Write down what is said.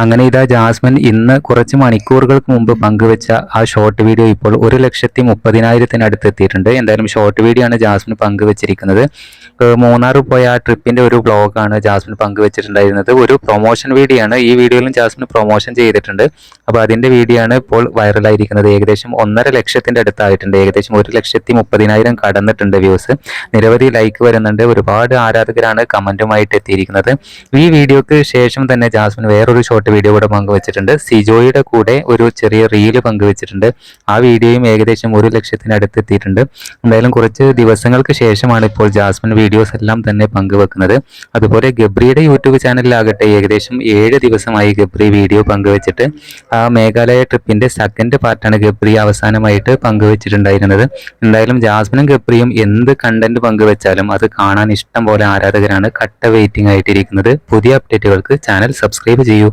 അങ്ങനെ ഇതാ ജാസ്മിൻ ഇന്ന് കുറച്ച് മണിക്കൂറുകൾക്ക് മുമ്പ് പങ്കുവെച്ച ആ ഷോർട്ട് വീഡിയോ ഇപ്പോൾ 1,30,000-ത്തിനടുത്ത് എത്തിയിട്ടുണ്ട്. എന്തായാലും ഷോർട്ട് വീഡിയോ ആണ് ജാസ്മിൻ പങ്കുവെച്ചിരിക്കുന്നത്. മൂന്നാർ പോയ ആ ട്രിപ്പിന്റെ ഒരു വ്ലോഗാണ് ജാസ്മിൻ പങ്കുവെച്ചിട്ടുണ്ടായിരുന്നത്. ഒരു പ്രൊമോഷൻ വീഡിയോ ആണ്. ഈ വീഡിയോയിലും ജാസ്മിൻ പ്രൊമോഷൻ ചെയ്തിട്ടുണ്ട്. അപ്പോൾ അതിന്റെ വീഡിയോ ആണ് ഇപ്പോൾ വൈറലായിരിക്കുന്നത്. ഏകദേശം 1,50,000-ത്തിന്റെ അടുത്തായിട്ടുണ്ട്. ഏകദേശം 1,30,000 കടന്നിട്ടുണ്ട് വ്യൂസ്. നിരവധി ലൈക്ക് വരുന്നുണ്ട്. ഒരുപാട് ആരാധകരാണ് കമന്റുമായിട്ട് എത്തിയിരിക്കുന്നത്. ഈ വീഡിയോക്ക് ശേഷം തന്നെ ജാസ്മിൻ വേറൊരു ഷോർട്ട് വീഡിയോ കൂടെ പങ്കുവച്ചിട്ടുണ്ട്. സിജോയുടെ കൂടെ ഒരു ചെറിയ റീല് പങ്കുവച്ചിട്ടുണ്ട്. ആ വീഡിയോയും ഏകദേശം 1,00,000-ത്തിനടുത്ത് എത്തിയിട്ടുണ്ട്. എന്തായാലും കുറച്ച് ദിവസങ്ങൾക്ക് ശേഷമാണ് ഇപ്പോൾ ജാസ്മിൻ വീഡിയോസ് എല്ലാം തന്നെ പങ്കുവെക്കുന്നത്. അതുപോലെ ഗബ്രിയുടെ യൂട്യൂബ് ചാനലിലാകട്ടെ ഏകദേശം 7 ദിവസമായി ഗബ്രി വീഡിയോ പങ്കുവച്ചിട്ട് ആ മേഘാലയ ട്രിപ്പിന്റെ സെക്കൻഡ് പാർട്ടാണ് ഗബ്രി അവസാനമായിട്ട് പങ്കുവച്ചിട്ടുണ്ടായിരുന്നത്. എന്തായാലും ജാസ്മിനും ഗബ്രിയും എന്ത് കണ്ടന്റ് പങ്കുവെച്ചാലും അത് കാണാൻ ഇഷ്ടം പോലെ ആരാധകരാണ് കട്ട വെയിറ്റിംഗ് ആയിട്ടിരിക്കുന്നത്. പുതിയ അപ്ഡേറ്റുകൾക്ക് ചാനൽ സബ്സ്ക്രൈബ് ചെയ്യൂ.